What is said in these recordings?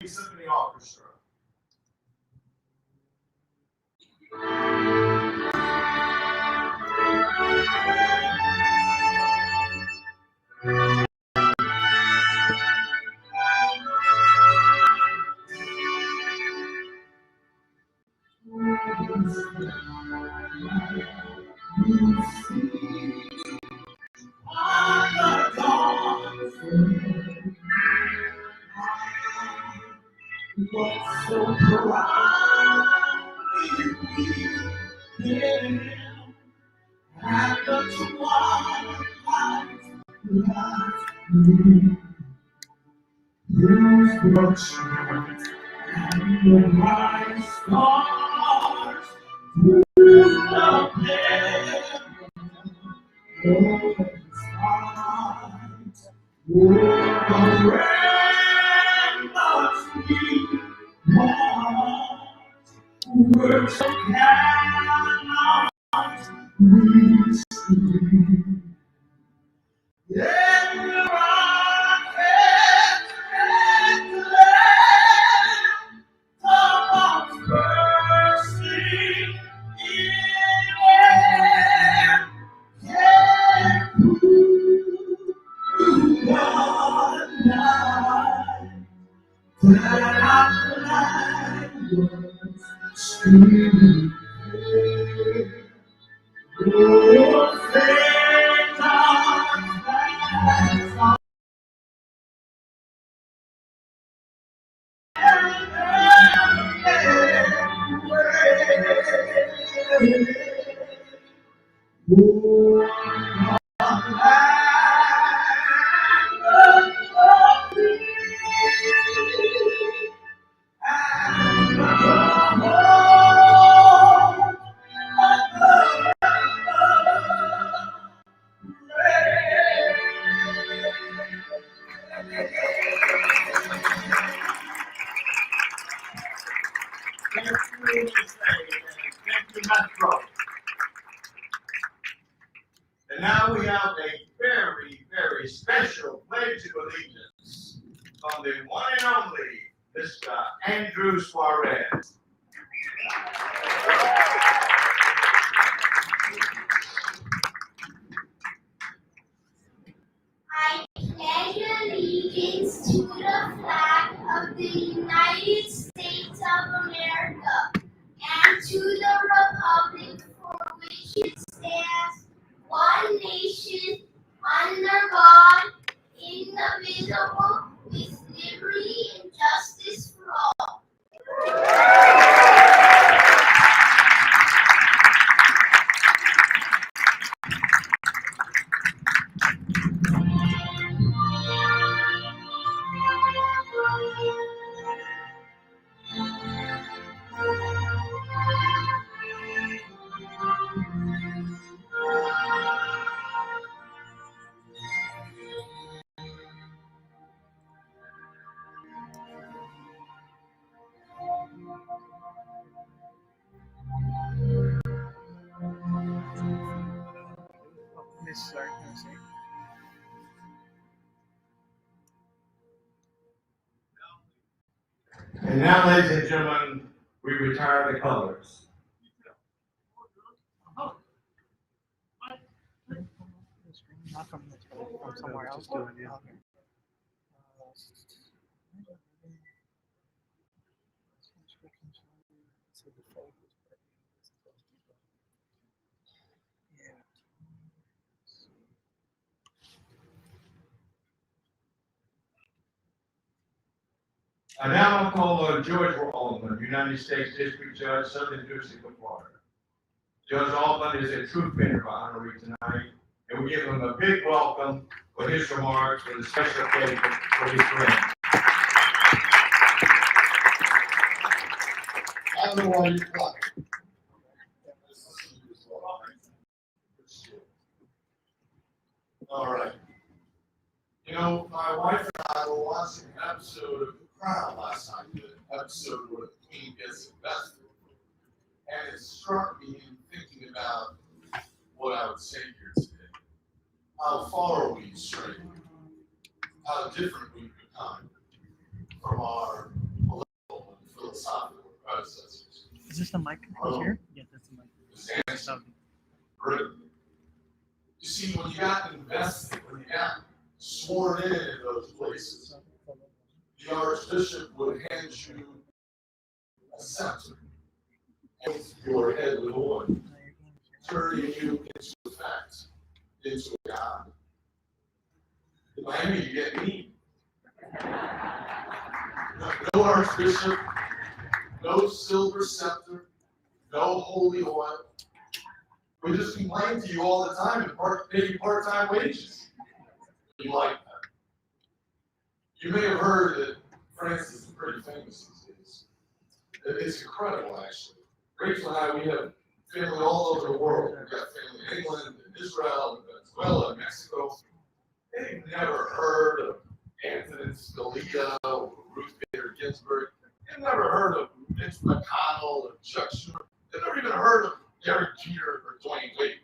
Symphony Orchestra. What's so proud in at the twilight whose watching and my stars through the pale skies were a rainbow sweet words of cannot reach in the rocket and land of bursting in air can prove one night that our flag was streaming. Oh, Satan, that's all. And now we have a very, very special pledge of allegiance from the one and only Mr. Andrew Suarez. I pledge allegiance to the flag of the United States of America and to the republic for which it stands, one nation, under God, indivisible, with liberty and justice for all. And now, ladies and gentlemen, we retire the colors. Not from somewhere else. Okay. I now call George Altman, United States District Judge, Southern District of Florida. Judge Altman is a true friend of honoree tonight, and we give him a big welcome for his remarks for the special occasion for his friend. I don't know why you clap. All right. You know, my wife and I were watching an episode of The Crown last night, the episode where the Queen gets invested. And it struck me in thinking about what I would say here today. How far we strayed, how different we've become from our philosophical predecessors. Is this the mic here? Yeah, that's the mic. His answer, you see, when you got invested, when you got sworn in those places, the archbishop would hand you a scepter and your head with oil, turning you into a fact, into a god. In Miami, you get me. No archbishop, no silver scepter, no holy oil. We just complain to you all the time and pay you part-time wages. You like that. You may have heard that France is pretty famous these days. It's incredible, actually. Rachel and I, we have family all over the world. We've got family in England, in Israel, in Venezuela, in Mexico. They've never heard of Antonin Scalia or Ruth Bader Ginsburg. They've never heard of Mitch McConnell or Chuck Schumer. They've never even heard of Derek Jeter or Dwayne Wade.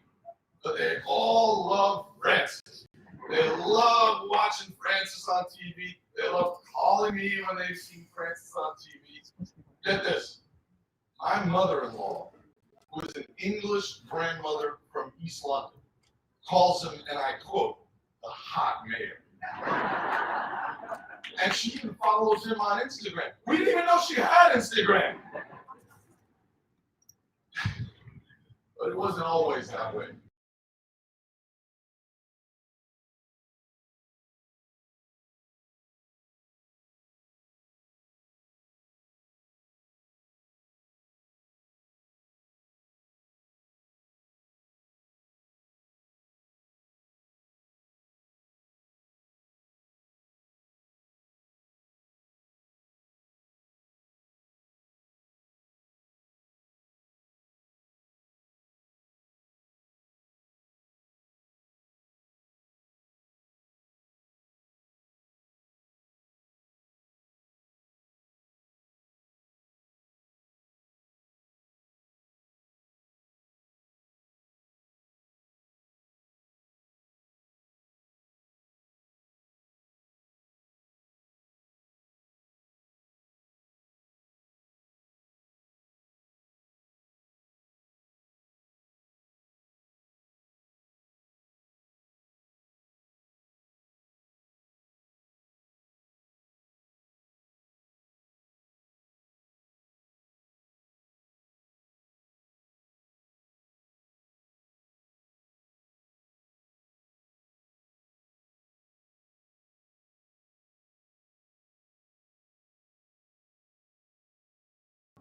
But they all love Francis. They love watching Francis on TV. They love calling me when they've seen Francis on TV. Get this. My mother-in-law, who is an English grandmother from East London, calls him, and I quote, the hot mayor. And she even follows him on Instagram. We didn't even know she had Instagram. But it wasn't always that way.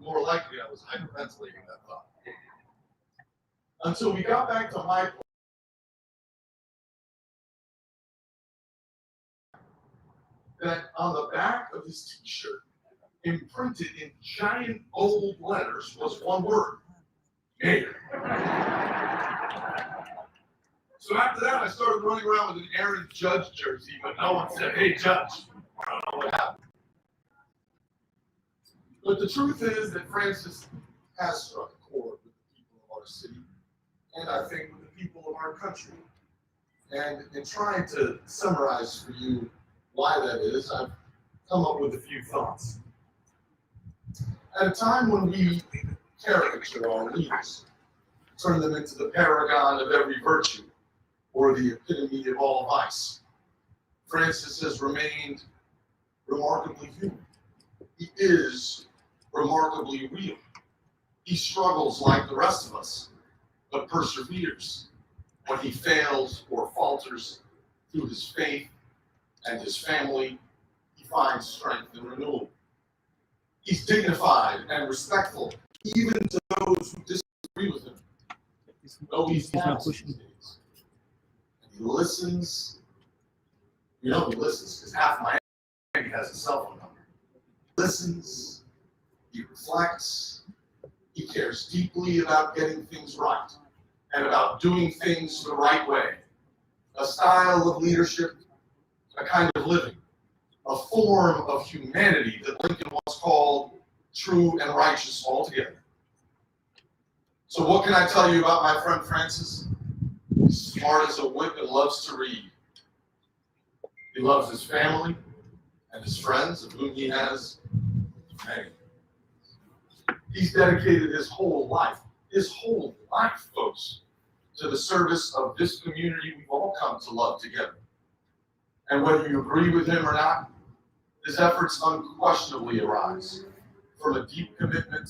More likely I was hyperventilating that thought. Until we got back to my point. That on the back of his t-shirt, imprinted in giant gold letters, was one word, mayor. So after that, I started running around with an Aaron Judge jersey, but no one said, hey, Judge. I don't know what happened. But the truth is that Francis has struck a chord with the people of our city, and I think with the people of our country. And in trying to summarize for you why that is, I've come up with a few thoughts. At a time when we caricature our leaders, turn them into the paragon of every virtue, or the epitome of all vice, Francis has remained remarkably human. He is remarkably real. He struggles like the rest of us, but perseveres. When he fails or falters through his faith and his family, he finds strength and renewal. He's dignified and respectful, even to those who disagree with him. Though he's not pushing things. And he listens. You know he listens because half Miami has a cell phone number. He listens. He reflects. He cares deeply about getting things right and about doing things the right way. A style of leadership, a kind of living, a form of humanity that Lincoln once called true and righteous altogether. So what can I tell you about my friend Francis? He's smart as a whip and loves to read. He loves his family and his friends, of whom he has many. He's dedicated his whole life, folks, to the service of this community we've all come to love together. And whether you agree with him or not, his efforts unquestionably arise from a deep commitment,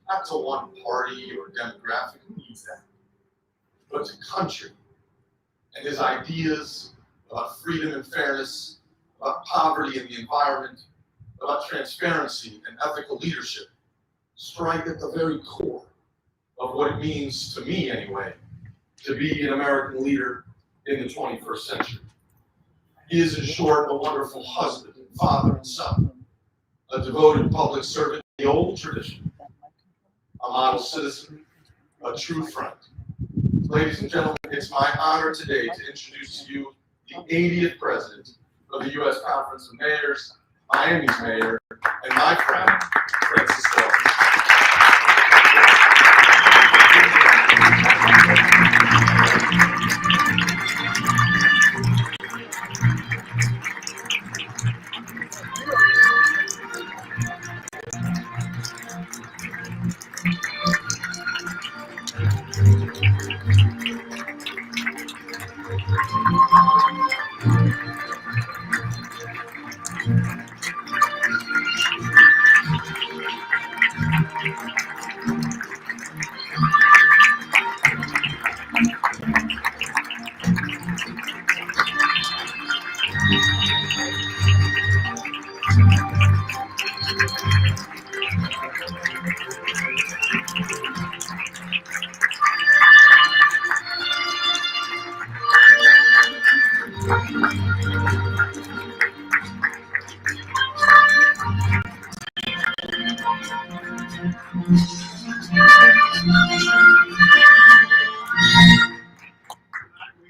not to one party or demographic who needs that, but to country and his ideas about freedom and fairness, about poverty and the environment, about transparency and ethical leadership, strike at the very core of what it means, to me anyway, to be an American leader in the 21st century. He is, in short, a wonderful husband and father and son, a devoted public servant in the old tradition, a model citizen, a true friend. Ladies and gentlemen, it's my honor today to introduce to you the 80th president of the U.S. Conference of Mayors, Miami's mayor, and my friend, Francis Suarez. We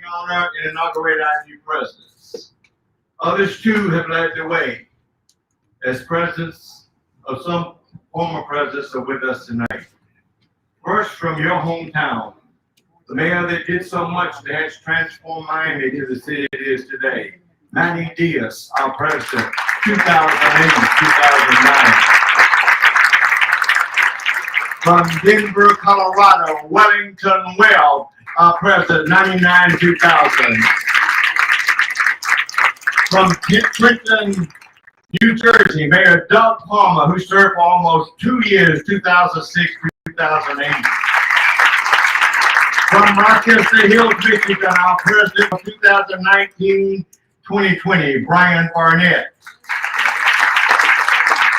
honor and inaugurate our new presidents. Others too have led the way. As presidents of some former presidents are with us tonight. First, from your hometown, the mayor that did so much that has transformed Miami to the city it is today, Manny Diaz, our president, 2008-2009. From Denver, Colorado, Wellington Well, our president, 99-2000. From Trenton, New Jersey, Mayor Doug Palmer, who served for almost 2 years, 2006-2008. From Rochester Hills, Michigan, our president of 2019-2020, Brian Barnett.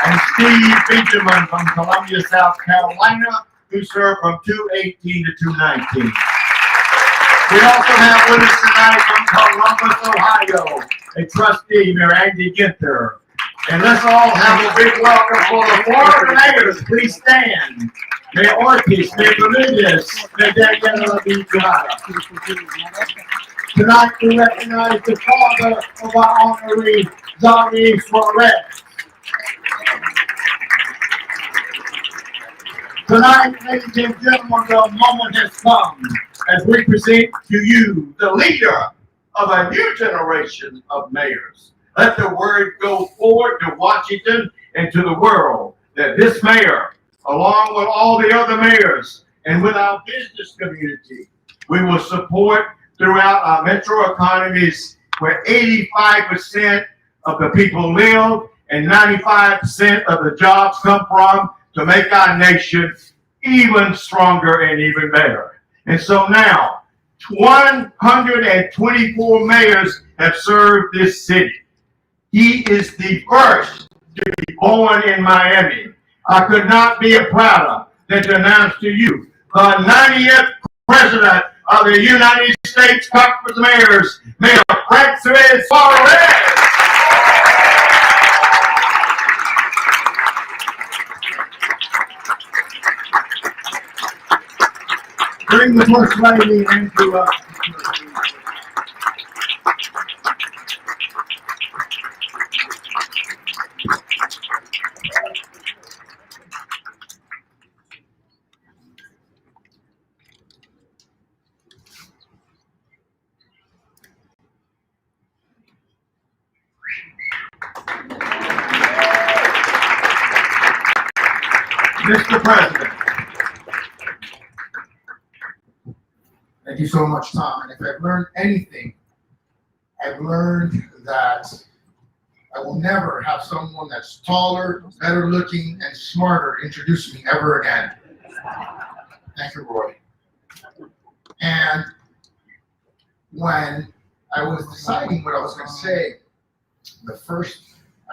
And Steve Benjamin from Columbia, South Carolina, who served from 2018-2019. We also have with us tonight from Columbus, Ohio, a trustee, Mayor Andy Ginter. And let's all have a big welcome for the Florida mayors. Please stand. Mayor Ortiz, Mayor Bermudez, Mayor Daniela Viviana. Tonight we recognize the father of our honoree, Suarez. Tonight, ladies and gentlemen, the moment has come as we present to you the leader of a new generation of mayors. Let the word go forward to Washington and to the world that this mayor, along with all the other mayors and with our business community, we will support throughout our metro economies where 85% of the people live and 95% of the jobs come from, to make our nation even stronger and even better. And so now, 124 mayors have served this city. He is the first to be born in Miami. I could not be prouder than to announce to you the 90th President of the United States Conference of Mayors, Mayor Francis Suarez. Bring the First Lady into us. Mr. President. Thank you so much, Tom. And if I've learned anything, I've learned that I will never have someone that's taller, better looking, and smarter introduce me ever again. Thank you, Roy. And when I was deciding what I was going to say,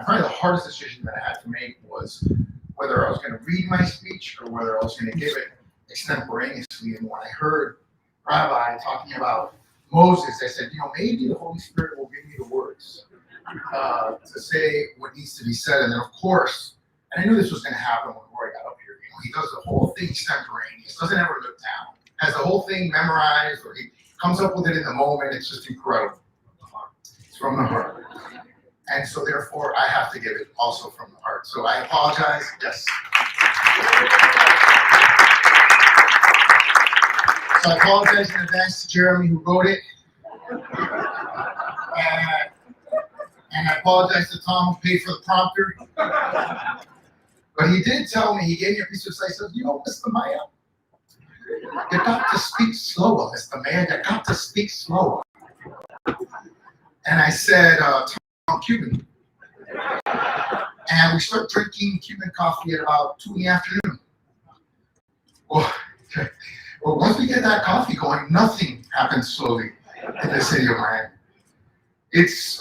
probably the hardest decision that I had to make was whether I was going to read my speech or whether I was going to give it extemporaneously. And when I heard Rabbi talking about Moses, I said, maybe the Holy Spirit will give me the words to say what needs to be said. And then, of course, and I knew this was going to happen when Roy got up here. He does the whole thing extemporaneous, doesn't ever look down, has the whole thing memorized, or he comes up with it in the moment. It's just incredible. It's from the heart. And so, therefore, I have to give it also from the heart. So I apologize. Yes. So I apologize in advance to Jeremy who wrote it. And I apologize to Tom who paid for the prompter. But he did tell me, he gave me a piece of advice. He said, Mr. Maya, you got to speak slower, Mr. Mayor. You got to speak slower. And I said, Tom, Cuban. And we start drinking Cuban coffee at about 2 in the afternoon. Well, once we get that coffee going, nothing happens slowly in the city of Miami. It's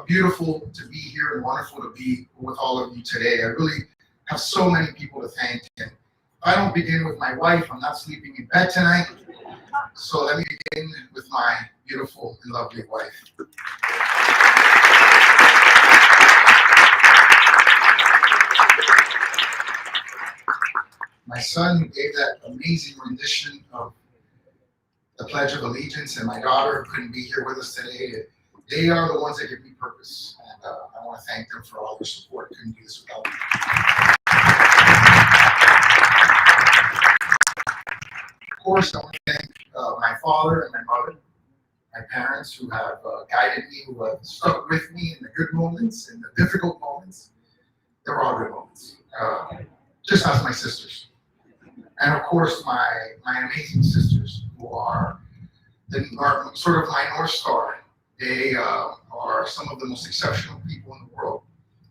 beautiful to be here and wonderful to be with all of you today. I really have so many people to thank. And if I don't begin with my wife, I'm not sleeping in bed tonight. So let me begin with my beautiful and lovely wife. My son who gave that amazing rendition of the Pledge of Allegiance, and my daughter who couldn't be here with us today. They are the ones that give me purpose, and I want to thank them for all their support. Couldn't do this without them. Of course, I want to thank my father and my mother, my parents who have guided me, who have stuck with me in the good moments, in the difficult moments. They were all good moments, just as my sisters. And of course, my amazing sisters who are sort of my North Star. They are some of the most exceptional people in the world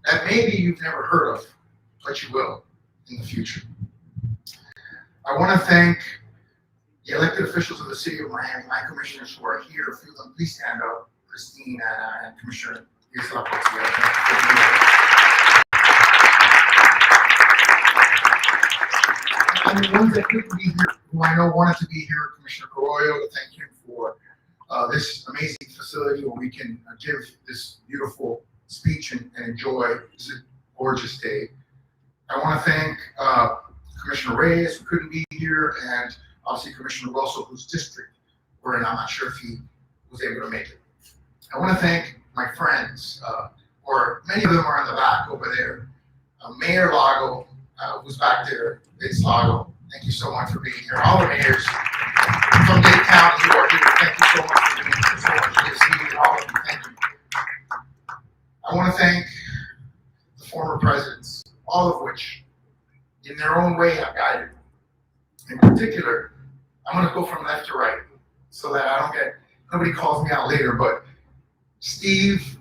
that maybe you've never heard of, but you will in the future. I want to thank the elected officials of the city of Miami, my commissioners who are here. A few of them, please stand up. Christine and Commissioner Isla. And the ones that couldn't be here, who I know wanted to be here, Commissioner Carollo, to thank him for this amazing facility where we can give this beautiful speech and enjoy this gorgeous day. I want to thank Commissioner Reyes, who couldn't be here, and obviously Commissioner Russell, whose district we're in. I'm not sure if he was able to make it. I want to thank my friends, or many of them are in the back over there. Mayor Lago, who's back there, Vince Lago. Thank you so much for being here. All the mayors from Dade County who are here, thank you so much for being here. So much to see you, all of you. Thank you. I want to thank the former presidents, all of which, in their own way, have guided me. In particular, I'm going to go from left to right so that I don't get, nobody calls me out later, but Steve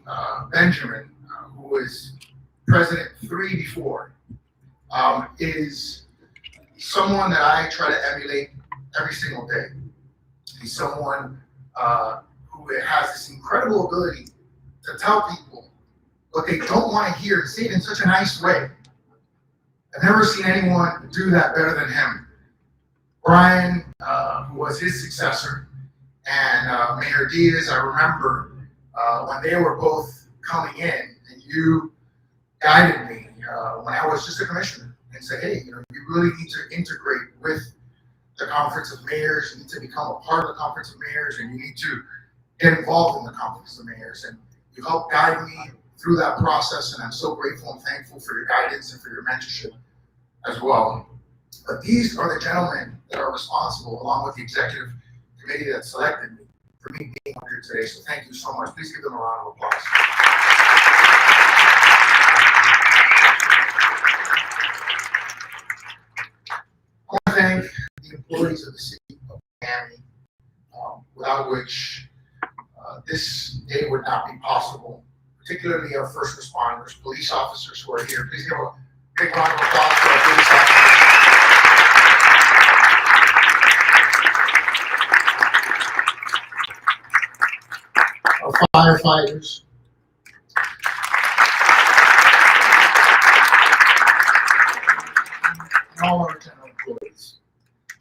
Benjamin, who was president 3 before, is someone that I try to emulate every single day. He's someone who has this incredible ability to tell people what they don't want to hear and say it in such a nice way. I've never seen anyone do that better than him. Brian, who was his successor, and Mayor Diaz, I remember when they were both coming in, and you guided me when I was just a commissioner and said, hey, you really need to integrate with the Conference of Mayors. You need to become a part of the Conference of Mayors, and you need to get involved in the Conference of Mayors. And you helped guide me through that process, and I'm so grateful and thankful for your guidance and for your mentorship as well. But these are the gentlemen that are responsible, along with the executive committee that selected me, for me being here today. So thank you so much. Please give them a round of applause. employees of the city of Miami, without which this day would not be possible, particularly our first responders, police officers who are here. Please give a big round of applause for our police officers. Our firefighters. And all our general employees.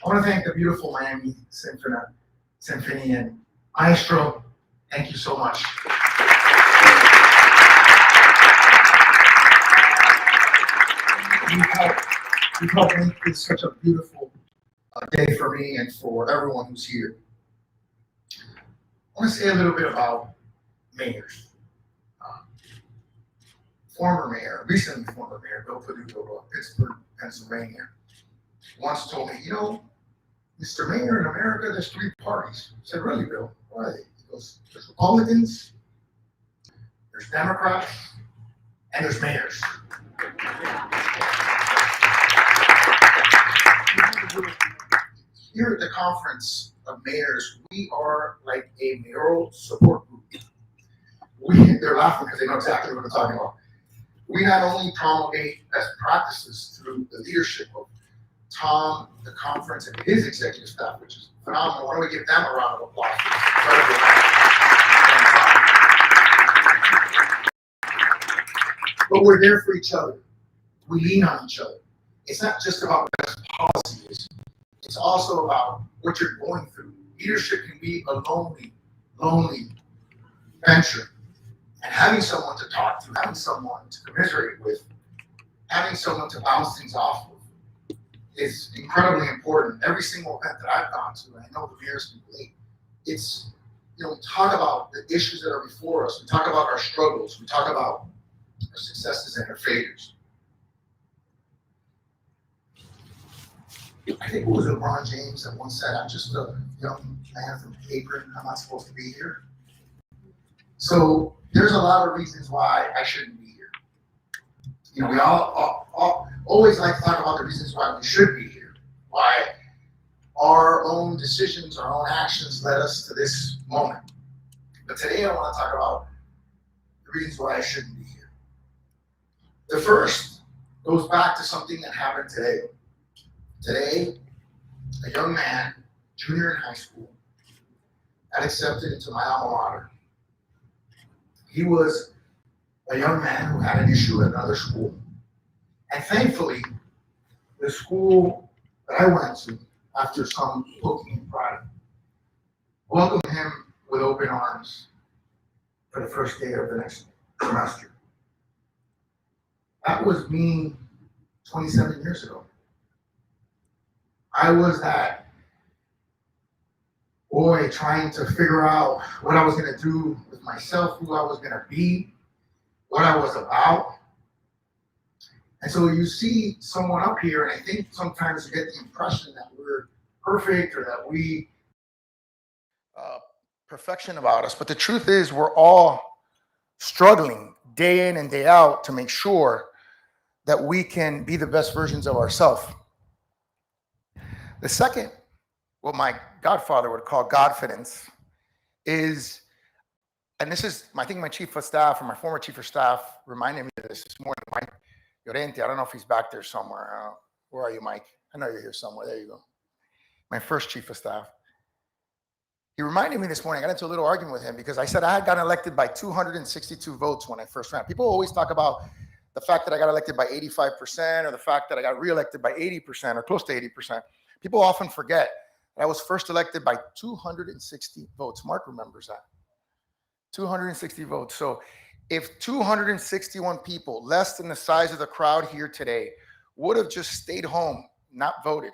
I want to thank the beautiful Miami Symphony and Maestro. Thank you so much. You've helped make this such a beautiful day for me and for everyone who's here. I want to say a little bit about mayors. Recently former mayor, Bill Paduto of Pittsburgh, Pennsylvania, once told me, Mr. Mayor, in America, there's three parties. I said, really, Bill? What are they? He goes, there's Republicans, there's Democrats, and there's mayors. Here at the Conference of Mayors, we are like a mayoral support group. They're laughing because they know exactly what I'm talking about. We not only promulgate best practices through the leadership of Tom, the conference, and his executive staff, which is phenomenal. Why don't we give them a round of applause? But we're there for each other. We lean on each other. It's not just about what policy is. It's also about what you're going through. Leadership can be a lonely venture. And having someone to talk to, having someone to commiserate with, having someone to bounce things off of is incredibly important. Every single event that I've gone to, and I know the mayors can relate, it's, we talk about the issues that are before us. We talk about our struggles. We talk about our successes and our failures. I think it was LeBron James that once said, I'm just a young man from Akron. I'm not supposed to be here. So there's a lot of reasons why I shouldn't be here. We all always like to talk about the reasons why we should be here, why our own decisions, our own actions led us to this moment. But today I want to talk about the reasons why I shouldn't be here. The first goes back to something that happened today. Today, a young man, junior in high school, got accepted into my alma mater. He was a young man who had an issue at another school. And thankfully, the school that I went to, after some poking and prodding, welcomed him with open arms for the first day of the next semester. That was me 27 years ago. I was that boy trying to figure out what I was going to do with myself, who I was going to be, what I was about. And so you see someone up here, and I think sometimes you get the impression that we're perfect or that we perfection about us. But the truth is we're all struggling day in and day out to make sure that we can be the best versions of ourselves. The second, what my godfather would call Godfidence, is, and this is, I think my chief of staff or my former chief of staff reminded me of this morning, Mike Llorente. I don't know if he's back there somewhere. Where are you, Mike? I know you're here somewhere. There you go. My first chief of staff. He reminded me this morning, I got into a little argument with him because I said I had gotten elected by 262 votes when I first ran. People always talk about the fact that I got elected by 85% or the fact that I got reelected by 80% or close to 80%. People often forget that I was first elected by 260 votes. Mark remembers that. 260 votes. So if 261 people, less than the size of the crowd here today, would have just stayed home, not voted,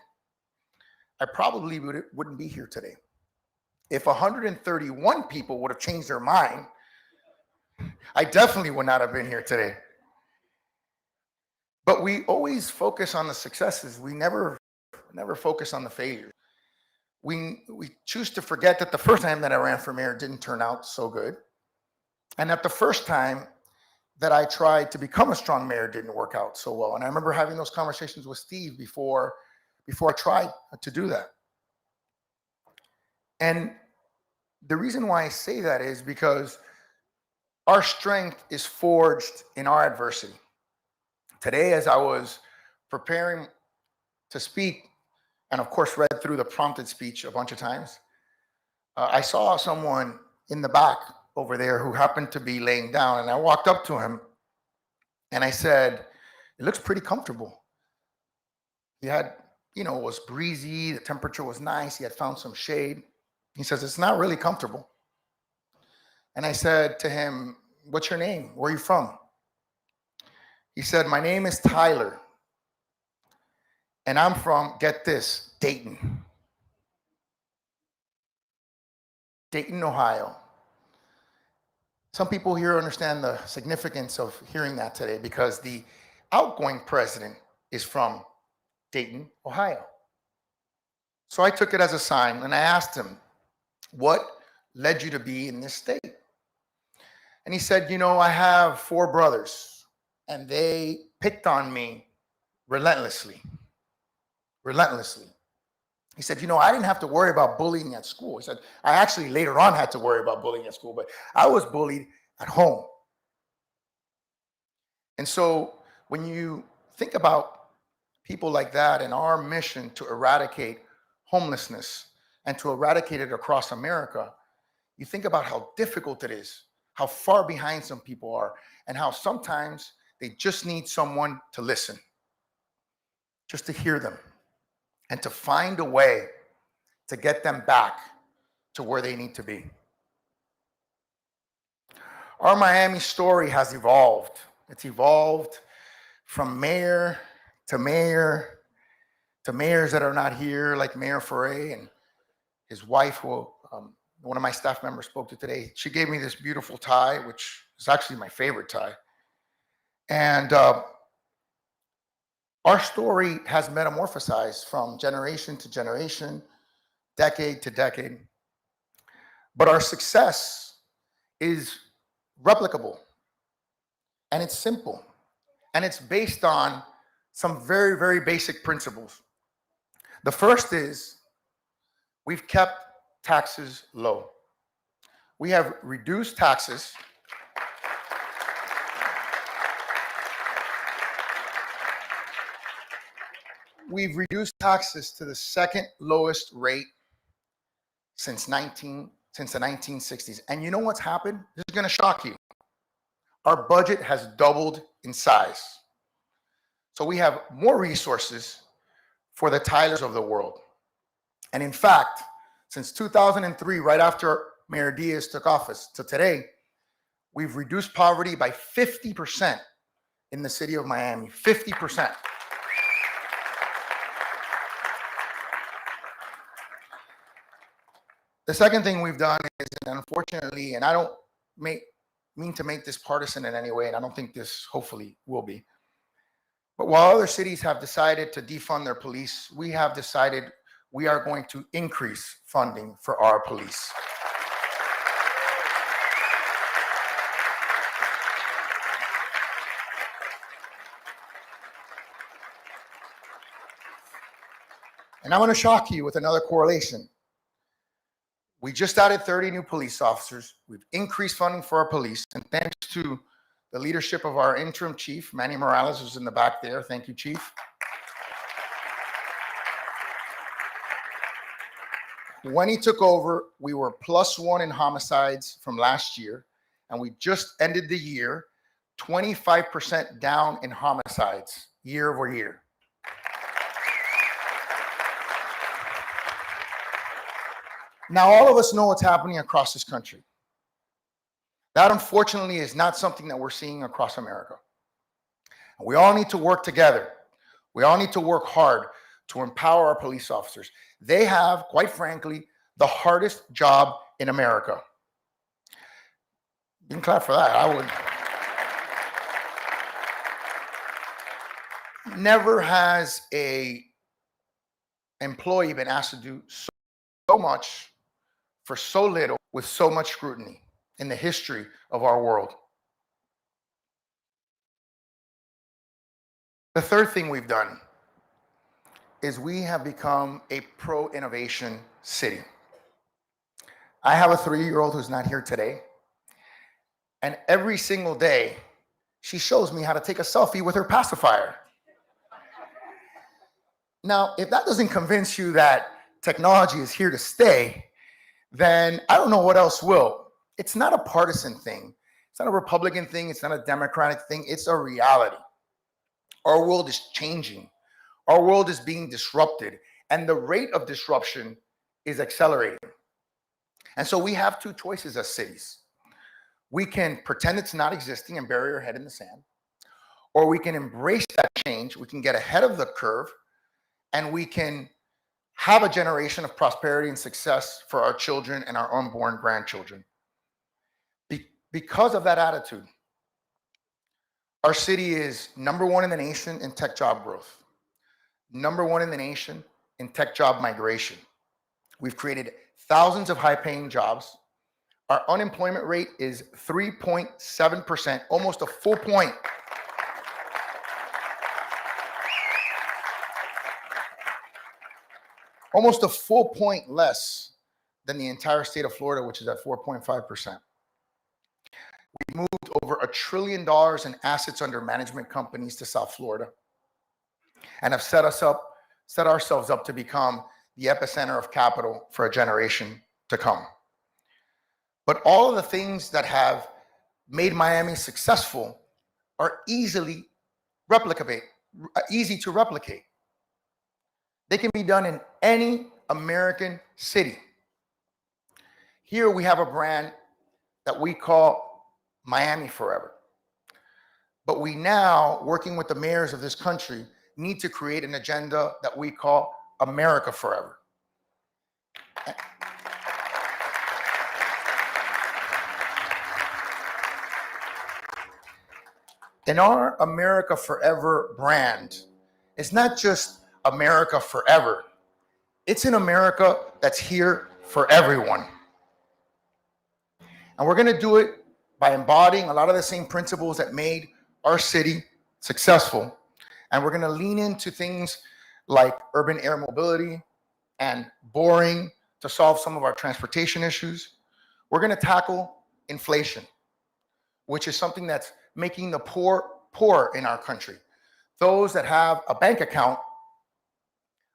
I probably wouldn't be here today. If 131 people would have changed their mind, I definitely would not have been here today. But we always focus on the successes. We never focus on the failures. We choose to forget that the first time that I ran for mayor didn't turn out so good. And that the first time that I tried to become a strong mayor didn't work out so well. And I remember having those conversations with Steve before I tried to do that. And the reason why I say that is because our strength is forged in our adversity. Today, as I was preparing to speak, and of course read through the prompted speech a bunch of times, I saw someone in the back over there who happened to be laying down, and I walked up to him and I said, "It looks pretty comfortable." He had, it was breezy, the temperature was nice, he had found some shade. He says, "It's not really comfortable." And I said to him, "What's your name? Where are you from?" He said, "My name is Tyler, and I'm from," get this, Dayton, Ohio. Some people here understand the significance of hearing that today because the outgoing president is from Dayton, Ohio. So I took it as a sign and I asked him, "What led you to be in this state?" And he said, "I have 4 brothers and they picked on me relentlessly. Relentlessly." He said, "I didn't have to worry about bullying at school." He said, "I actually later on had to worry about bullying at school, but I was bullied at home." And so when you think about people like that and our mission to eradicate homelessness and to eradicate it across America, you think about how difficult it is, how far behind some people are, and how sometimes they just need someone to listen, just to hear them, and to find a way to get them back to where they need to be. Our Miami story has evolved. It's evolved from mayor to mayor to mayors that are not here, like Mayor Foray and his wife, who one of my staff members spoke to today. She gave me this beautiful tie, which is actually my favorite tie. And our story has metamorphosized from generation to generation, decade to decade. But our success is replicable, and it's simple, and it's based on some very, very basic principles. The first is we've kept taxes low. We have reduced taxes. We've reduced taxes to the second lowest rate since the 1960s. And you know what's happened? This is going to shock you. Our budget has doubled in size. So we have more resources for the Tylers of the world. And in fact, since 2003, right after Mayor Diaz took office to today, we've reduced poverty by 50% in the city of Miami, 50%. The second thing we've done is, unfortunately, and I don't mean to make this partisan in any way, and I don't think this hopefully will be, but while other cities have decided to defund their police, we have decided we are going to increase funding for our police. And I'm going to shock you with another correlation. We just added 30 new police officers. We've increased funding for our police. And thanks to the leadership of our interim chief, Manny Morales, who's in the back there. Thank you, Chief. When he took over, we were +1 in homicides from last year. And we just ended the year 25% down in homicides year over year. Now, all of us know what's happening across this country. That, unfortunately, is not something that we're seeing across America. We all need to work together. We all need to work hard to empower our police officers. They have, quite frankly, the hardest job in America. You can clap for that. I would. Never has a employee been asked to do so much for so little with so much scrutiny in the history of our world. The third thing we've done is we have become a pro-innovation city. I have a 3-year-old who's not here today. And every single day, she shows me how to take a selfie with her pacifier. Now, if that doesn't convince you that technology is here to stay, then I don't know what else will. It's not a partisan thing. It's not a Republican thing. It's not a Democratic thing. It's a reality. Our world is changing. Our world is being disrupted, and the rate of disruption is accelerating. And so we have two choices as cities. We can pretend it's not existing and bury our head in the sand, or we can embrace that change. We can get ahead of the curve, and we can have a generation of prosperity and success for our children and our unborn grandchildren. Because of that attitude, our city is #1 in the nation in tech job growth, #1 in the nation in tech job migration. We've created thousands of high-paying jobs. Our unemployment rate is 3.7%, almost a full point. Almost a full point less than the entire state of Florida, which is at 4.5%. We moved over $1 trillion in assets under management companies to South Florida and have set ourselves up to become the epicenter of capital for a generation to come. But all of the things that have made Miami successful are easy to replicate. They can be done in any American city. Here we have a brand that we call Miami Forever. But we now, working with the mayors of this country, need to create an agenda that we call America Forever. And our America Forever brand is not just America Forever. It's an America that's here for everyone. And we're going to do it by embodying a lot of the same principles that made our city successful. And we're going to lean into things like urban air mobility and boring to solve some of our transportation issues. We're going to tackle inflation, which is something that's making the poor in our country. Those that have a bank account,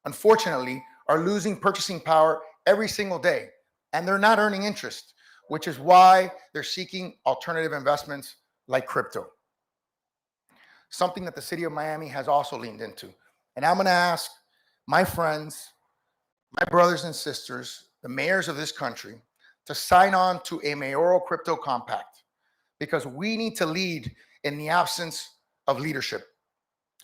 unfortunately, are losing purchasing power every single day, and they're not earning interest, which is why they're seeking alternative investments like crypto. Something that the city of Miami has also leaned into. And I'm going to ask my friends, my brothers and sisters, the mayors of this country, to sign on to a mayoral crypto compact, because we need to lead in the absence of leadership.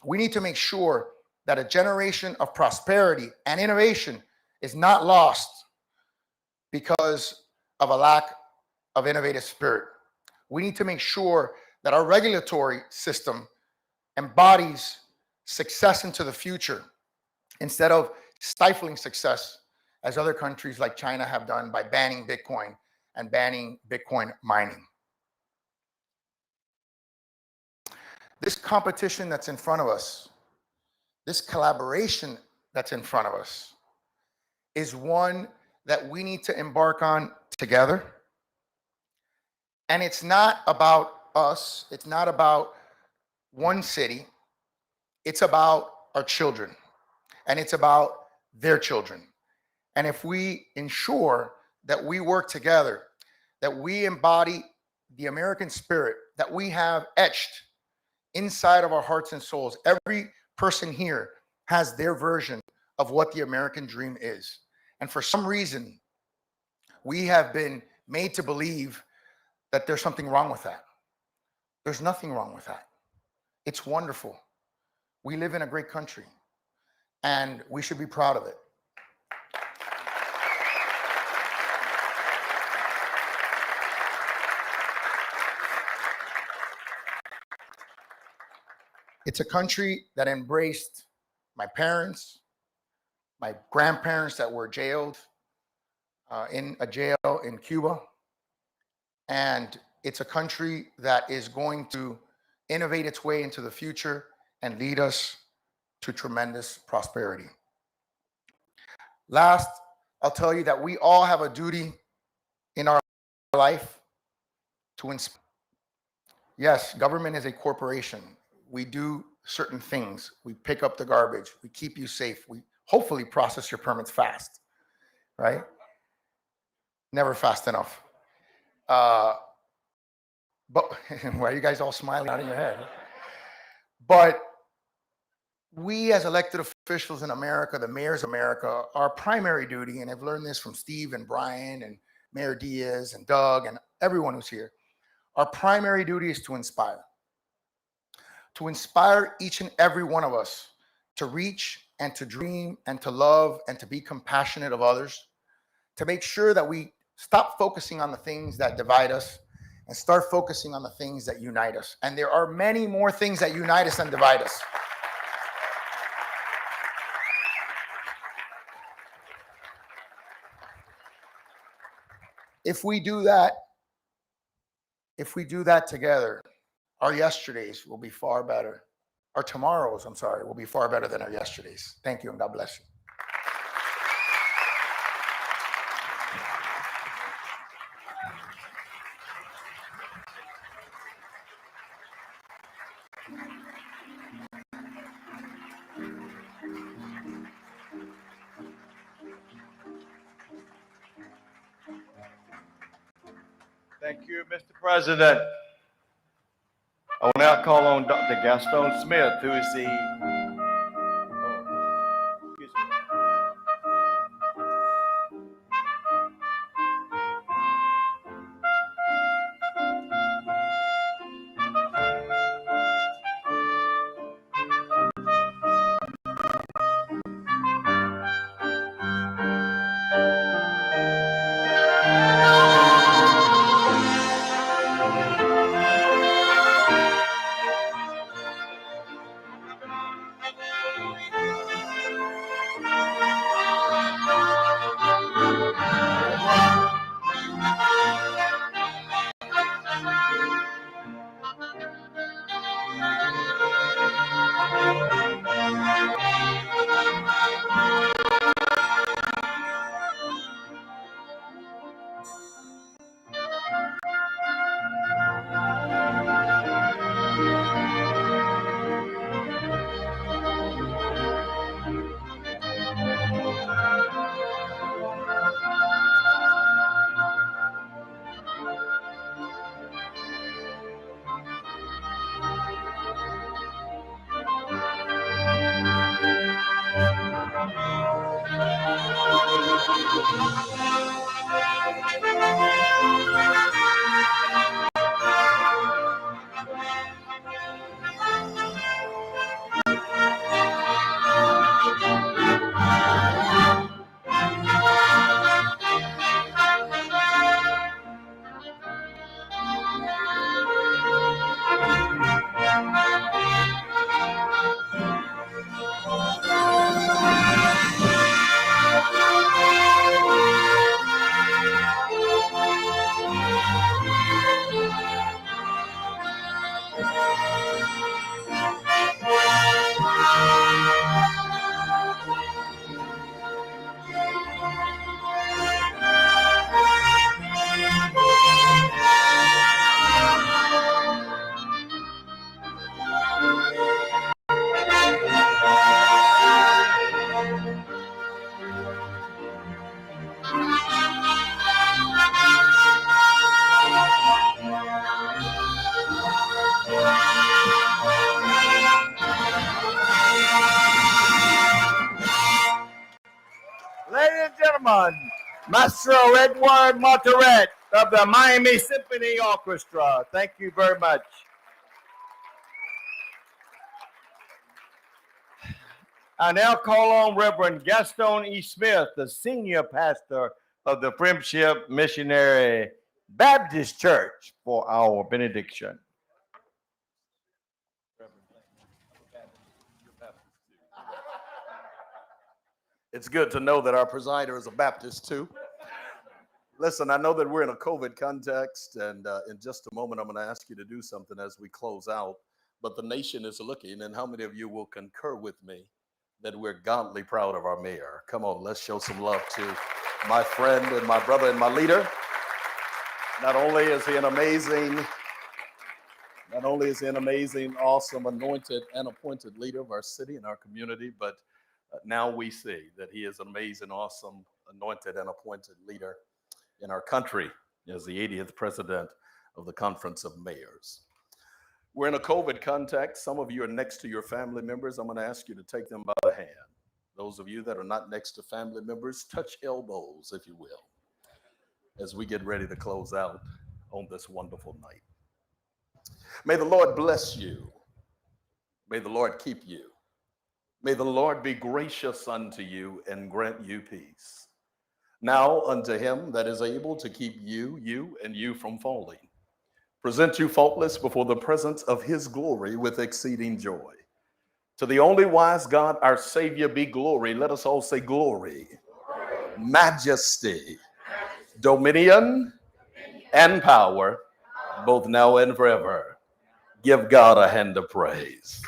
We need to make sure that a generation of prosperity and innovation is not lost because of a lack of innovative spirit. We need to make sure that our regulatory system embodies success into the future instead of stifling success as other countries like China have done by banning Bitcoin and banning Bitcoin mining. This competition that's in front of us, this collaboration that's in front of us, is one that we need to embark on together. And it's not about us, it's not about one city, it's about our children, and it's about their children. And if we ensure that we work together, that we embody the American spirit that we have etched inside of our hearts and souls, every person here has their version of what the American dream is. And for some reason, we have been made to believe that there's something wrong with that. There's nothing wrong with that. It's wonderful. We live in a great country, and we should be proud of it. It's a country that embraced my parents, my grandparents that were jailed in a jail in Cuba. And it's a country that is going to innovate its way into the future and lead us to tremendous prosperity. Last, I'll tell you that we all have a duty life to inspire. Yes, government is a corporation. We do certain things. We pick up the garbage. We keep you safe. We hopefully process your permits fast, right? Never fast enough. But why are you guys all smiling out of your head? But we as elected officials in America, the mayors of America, our primary duty, and I've learned this from Steve and Brian and Mayor Diaz and Doug and everyone who's here, our primary duty is to inspire each and every one of us to reach and to dream and to love and to be compassionate of others, to make sure that we stop focusing on the things that divide us and start focusing on the things that unite us. And there are many more things that unite us than divide us. If we do that together, our yesterdays will be far better. Our tomorrows, will be far better than our yesterdays. Thank you, and God bless you. Thank you, Mr. President. I will now call on Dr. Gaston Smith, who is the Ladies and gentlemen, Maestro Edward Monterret of the Miami Symphony Orchestra. Thank you very much. I now call on Reverend Gaston E. Smith, the senior pastor of the Friendship Missionary Baptist Church, for our benediction. It's good to know that our presider is a Baptist too. Listen, I know that we're in a COVID context, and in just a moment, I'm going to ask you to do something as we close out. But the nation is looking, and how many of you will concur with me that we're godly proud of our mayor? Come on, let's show some love to my friend and my brother and my leader. Not only is he an amazing, awesome, anointed, and appointed leader of our city and our community, but now we see that he is an amazing, awesome, anointed, and appointed leader in our country as the 80th president of the Conference of Mayors. We're in a COVID context. Some of you are next to your family members. I'm going to ask you to take them by the hand. Those of you that are not next to family members, touch elbows, if you will, as we get ready to close out on this wonderful night. May the Lord bless you. May the Lord keep you. May the Lord be gracious unto you and grant you peace. Now unto him that is able to keep you, and you from falling. Present you faultless before the presence of his glory with exceeding joy. To the only wise God, our Savior, be glory. Let us all say glory, majesty, dominion, and power, both now and forever. Give God a hand of praise.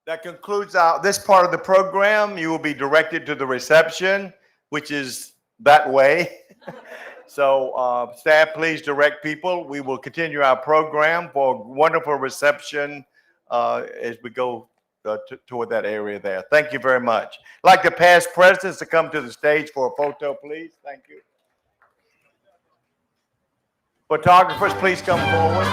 That concludes this part of the program. You will be directed to the reception, which is that way. So staff, please direct people. We will continue our program for a wonderful reception as we go toward that area there. Thank you very much. I'd like the past presidents to come to the stage for a photo, please. Thank you. Photographers, please come forward.